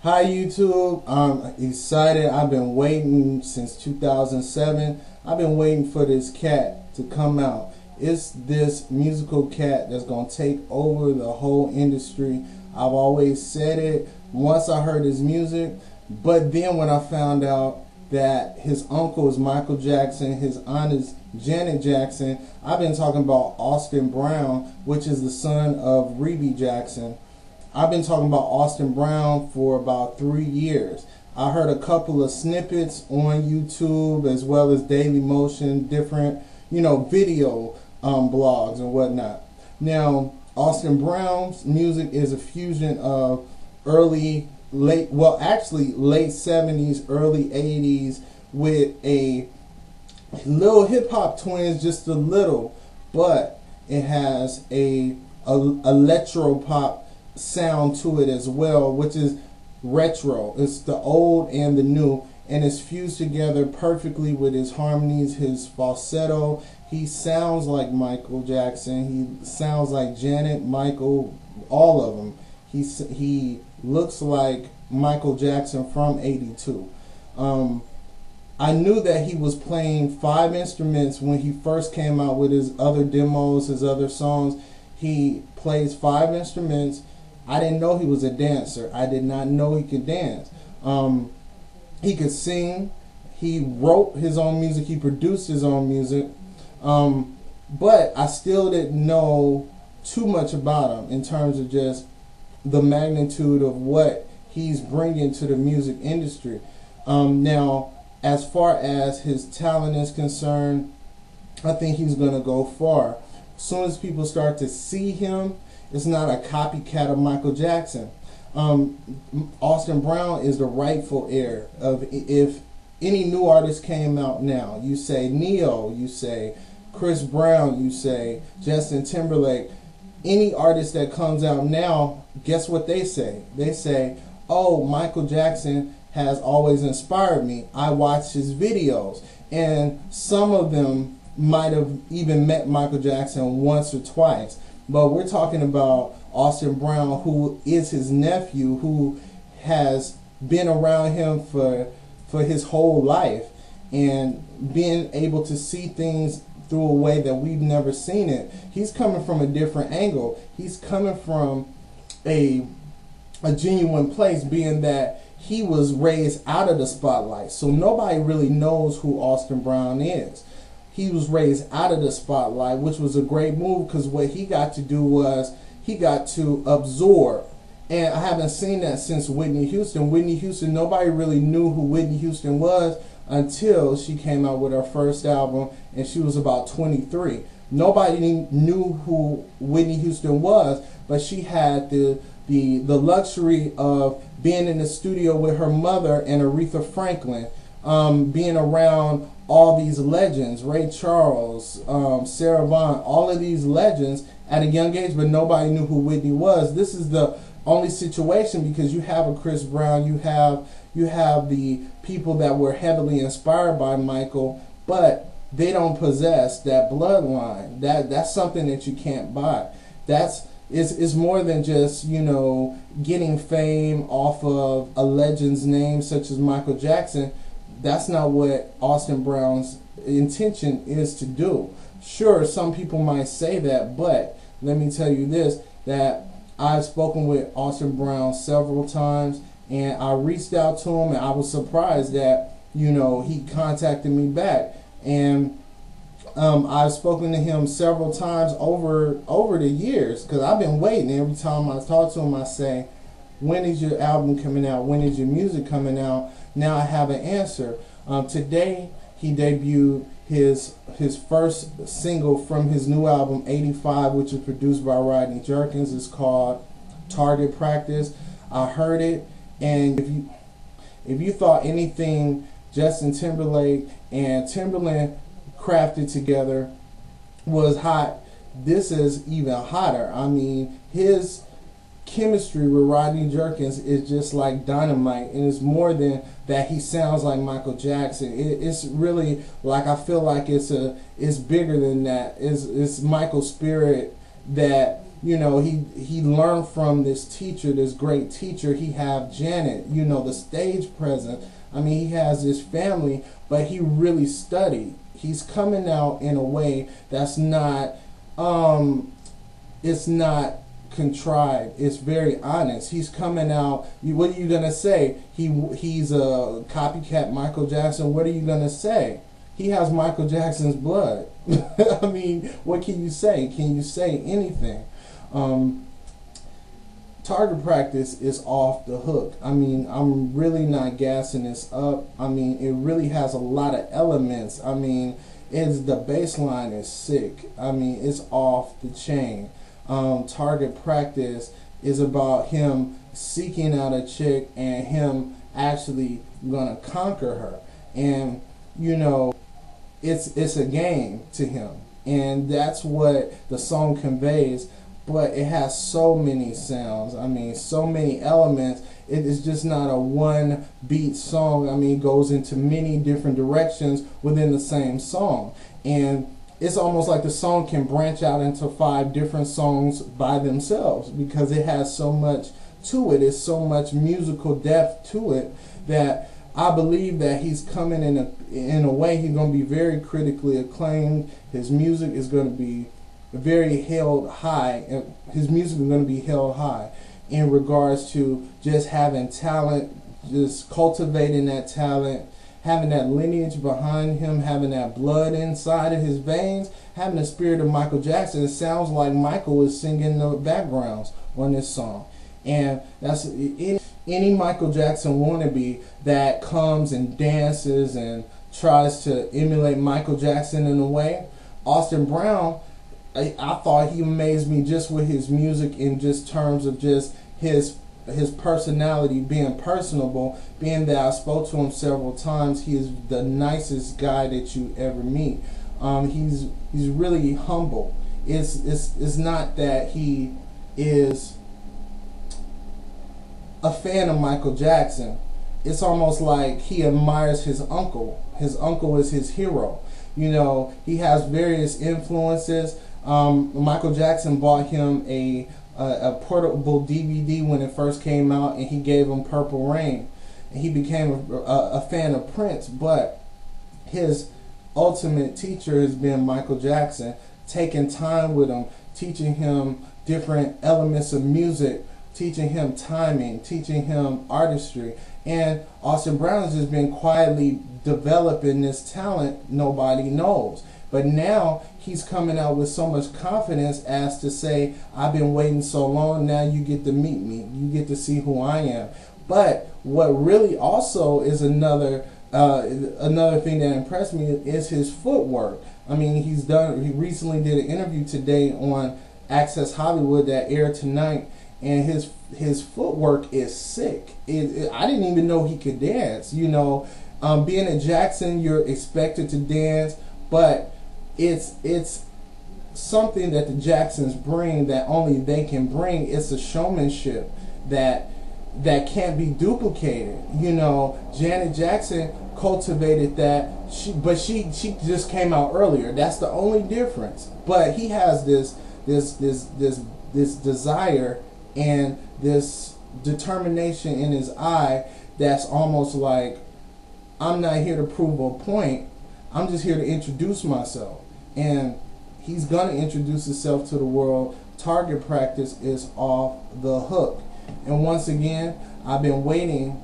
Hi YouTube, I'm excited. I've been waiting since 2007. I've been waiting for this cat to come out. It's this musical cat that's going to take over the whole industry. I've always said it once I heard his music, but then when I found out that his uncle is Michael Jackson, his aunt is Janet Jackson, I've been talking about Austin Brown, which is the son of Rebe Jackson. I've been talking about Austin Brown for about 3 years. I heard a couple of snippets on YouTube as well as Daily Motion, different, video blogs and whatnot. Now, Austin Brown's music is a fusion of late 70s, early 80s with a little hip hop twins, just a little, but it has a electro pop sound to it as well, which is retro. It's the old and the new, and it's fused together perfectly with his harmonies, his falsetto. He sounds like Michael Jackson. He sounds like Janet, Michael, all of them. He looks like Michael Jackson from '82. I knew that he was playing 5 instruments when he first came out with his other demos, his other songs. He plays 5 instruments. I didn't know he was a dancer. I did not know he could dance. He could sing. He wrote his own music. He produced his own music. But I still didn't know too much about him in terms of just the magnitude of what he's bringing to the music industry. Now, as far as his talent is concerned, I think he's going to go far. As soon as people start to see him, it's not a copycat of Michael Jackson. Austin Brown is the rightful heir of, if any new artist came out now, you say Neo, you say Chris Brown, you say Justin Timberlake, any artist that comes out now, guess what they say? They say, oh, Michael Jackson has always inspired me. I watch his videos. And some of them might have even met Michael Jackson once or twice. But we're talking about Austin Brown, who is his nephew, who has been around him for his whole life, and being able to see things through a way that we've never seen it. He's coming from a different angle. He's coming from a genuine place, being that he was raised out of the spotlight. So nobody really knows who Austin Brown is. He was raised out of the spotlight, which was a great move, because what he got to do was he got to absorb. And I haven't seen that since Whitney Houston. Whitney Houston, nobody really knew who Whitney Houston was until she came out with her first album, and she was about 23. Nobody knew who Whitney Houston was, but she had the luxury of being in the studio with her mother and Aretha Franklin, being around all these legends, Ray Charles, Sarah Vaughan, all of these legends at a young age, but nobody knew who Whitney was. This is the only situation, because you have a Chris Brown, you have the people that were heavily inspired by Michael, but they don't possess that bloodline. That's something that you can't buy. It's more than just, getting fame off of a legend's name such as Michael Jackson. That's not what Austin Brown's intention is to do. Sure, some people might say that, but let me tell you this, that I've spoken with Austin Brown several times, and I reached out to him, and I was surprised that, he contacted me back. And I've spoken to him several times over the years, because I've been waiting. Every time I talk to him, I say, when is your album coming out? When is your music coming out? Now I have an answer. Today he debuted his first single from his new album, 85, which is produced by Rodney Jerkins. It's called Target Practice. I heard it, and if you thought anything Justin Timberlake and Timberland crafted together was hot, this is even hotter. I mean, his chemistry with Rodney Jerkins is just like dynamite, and it's more than that. He sounds like Michael Jackson. It's really like, I feel like it's bigger than that. It's Michael's spirit that you know, he learned from this teacher, this great teacher. He have Janet, you know, the stage presence. I mean, he has this family, but he really studied. He's coming out in a way that's not, it's not contrived. It's very honest. He's coming out. What are you gonna say? He's a copycat Michael Jackson. What are you gonna say? He has Michael Jackson's blood. I mean, what can you say? Can you say anything? Target practice is off the hook. I mean, I'm really not gassing this up. I mean, it really has a lot of elements. I mean, the bass line is sick. I mean, it's off the chain. Target practice is about him seeking out a chick and him actually gonna conquer her. And, you know, it's a game to him. And that's what the song conveys. But it has so many sounds. I mean, so many elements. It is just not a one beat song. I mean, it goes into many different directions within the same song. And it's almost like the song can branch out into 5 different songs by themselves because it has so much to it. It's so much musical depth to it that I believe that he's coming in a way. He's going to be very critically acclaimed. His music is going to be very held high, and his music is going to be held high in regards to just having talent, just cultivating that talent, having that lineage behind him, having that blood inside of his veins, having the spirit of Michael Jackson. It sounds like Michael is singing the backgrounds on this song. And that's any Michael Jackson wannabe that comes and dances and tries to emulate Michael Jackson in a way. Austin Brown, I thought he amazed me just with his music in just terms of just his personality being personable, being that I spoke to him several times. He is the nicest guy that you ever meet. He's really humble. It's not that he is a fan of Michael Jackson. It's almost like he admires his uncle. His uncle is his hero. You know, he has various influences. Michael Jackson bought him a portable DVD when it first came out, and he gave him Purple Rain. And he became a fan of Prince, but his ultimate teacher has been Michael Jackson, taking time with him, teaching him different elements of music, teaching him timing, teaching him artistry. And Austin Brown has just been quietly developing this talent nobody knows. But now he's coming out with so much confidence as to say, I've been waiting so long, now you get to meet me. You get to see who I am. But what really also is another thing that impressed me is his footwork. I mean, he recently did an interview today on Access Hollywood that aired tonight, and his footwork is sick. I didn't even know he could dance. You know, being at Jackson, you're expected to dance, but it's something that the Jacksons bring that only they can bring. It's a showmanship that can't be duplicated. You know, Janet Jackson cultivated that, but she just came out earlier. That's the only difference. But he has this desire and this determination in his eye that's almost like, I'm not here to prove a point. I'm just here to introduce myself. And he's going to introduce himself to the world. Target practice is off the hook. And once again, I've been waiting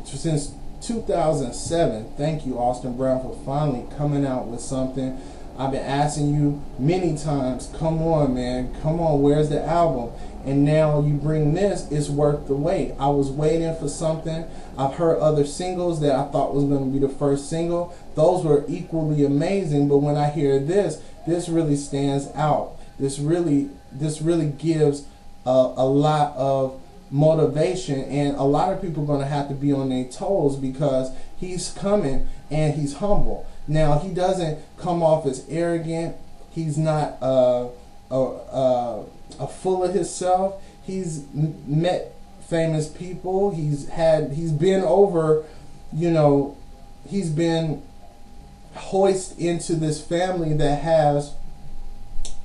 since 2007. Thank you, Austin Brown, for finally coming out with something. I've been asking you many times, come on, man, come on, where's the album? And now you bring this, it's worth the wait. I was waiting for something. I've heard other singles that I thought was going to be the first single. Those were equally amazing, but when I hear this really stands out. This really gives a lot of motivation, and a lot of people are going to have to be on their toes because he's coming and he's humble. Now, he doesn't come off as arrogant. He's not full of himself. He's met famous people. He's been over, you know, he's been hoisted into this family that has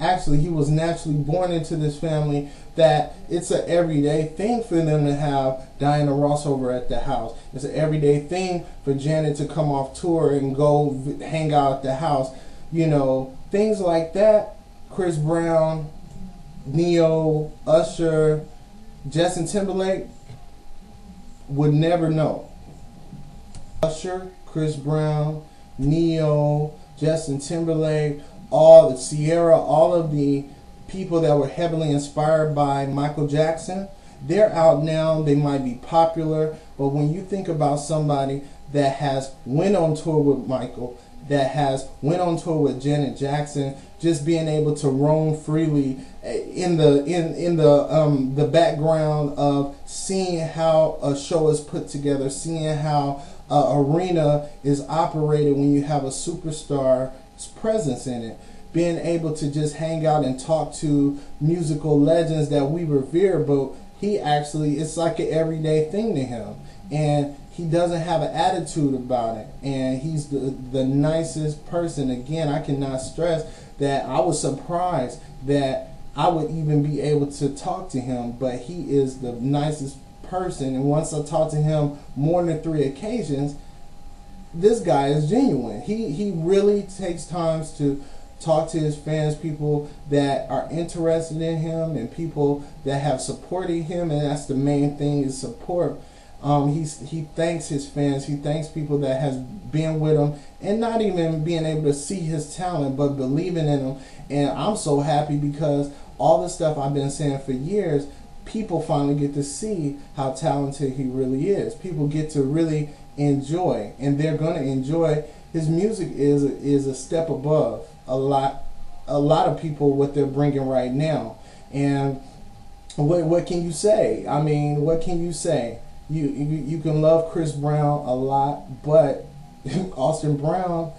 actually he was naturally born into this family, that it's an everyday thing for them to have Diana Ross over at the house. It's an everyday thing for Janet to come off tour and go hang out at the house. You know, things like that. Chris Brown, Neo, Usher, Justin Timberlake would never know. Usher, Chris Brown, Neo, Justin Timberlake, all the Sierra, all of the people that were heavily inspired by Michael Jackson, they're out now. They might be popular, but when you think about somebody that has went on tour with Michael, that has went on tour with Janet Jackson, just being able to roam freely in the background of seeing how a show is put together, seeing how an arena is operated when you have a superstar's presence in it, being able to just hang out and talk to musical legends that we revere, but he actually, it's like an everyday thing to him, and he doesn't have an attitude about it, and he's the nicest person. Again, I cannot stress that I was surprised that I would even be able to talk to him, but he is the nicest person, and once I talked to him more than 3 occasions, this guy is genuine. He really takes time to talk to his fans, people that are interested in him and people that have supported him, and that's the main thing, is support. He thanks his fans, he thanks people that has been with him and not even being able to see his talent but believing in him. And I'm so happy because all the stuff I've been saying for years, people finally get to see how talented he really is. People get to really enjoy, and they're going to enjoy. His music is a step above a lot of people what they're bringing right now. And what can you say? I mean, what can you say? You can love Chris Brown a lot, but Austin Brown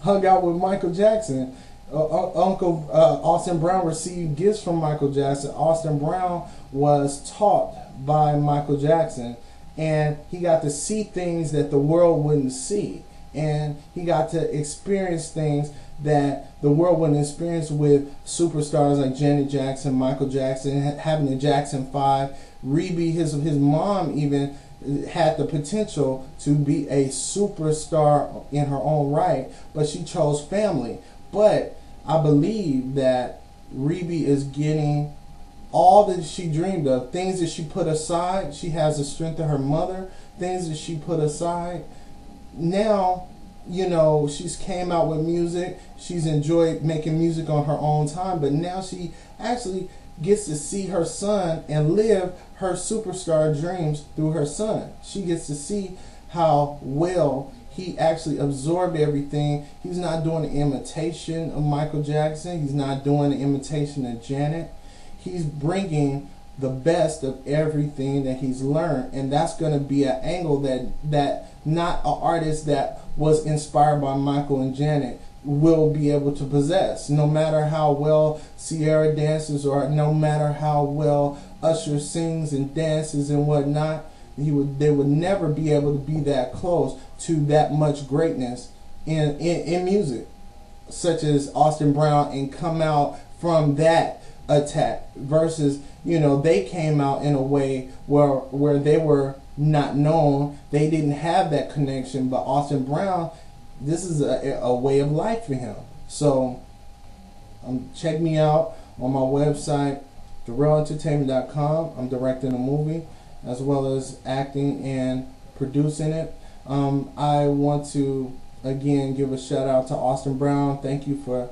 hung out with Michael Jackson. Uncle Austin Brown received gifts from Michael Jackson. Austin Brown was taught by Michael Jackson, and he got to see things that the world wouldn't see, and he got to experience things that the world wouldn't experience with superstars like Janet Jackson, Michael Jackson, having the Jackson 5. Rebe, his mom, even had the potential to be a superstar in her own right, but she chose family. But I believe that Rebe is getting all that she dreamed of. Things that she put aside, she has the strength of her mother. Things that she put aside, now, you know, she's came out with music. She's enjoyed making music on her own time, but now she actually gets to see her son and live her superstar dreams through her son. She gets to see how well he actually absorbed everything. He's not doing an imitation of Michael Jackson. He's not doing an imitation of Janet. He's bringing the best of everything that he's learned, and that's going to be an angle that not an artist that was inspired by Michael and Janet will be able to possess. No matter how well Sierra dances, or no matter how well Usher sings and dances and whatnot, they would never be able to be that close to that much greatness in music, such as Austin Brown, and come out from that attack versus, you know, they came out in a way where they were not known. They didn't have that connection, but Austin Brown, this is a way of life for him. So check me out on my website, TheRealEntertainment.com. I'm directing a movie as well as acting and producing it. I want to again give a shout out to Austin Brown. Thank you for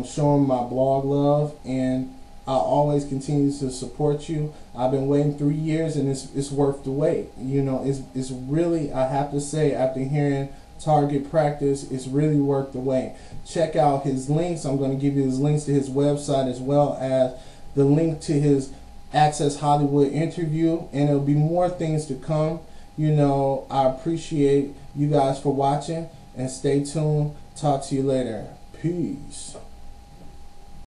showing my blog love, and I'll always continue to support you. I've been waiting 3 years, and it's worth the wait. You know, it's really, I have to say, after hearing Target Practice, it's really worth the wait. Check out his links. I'm going to give you his links to his website as well as the link to his Access Hollywood interview, and there'll be more things to come. You know, I appreciate you guys for watching, and stay tuned. Talk to you later. Peace.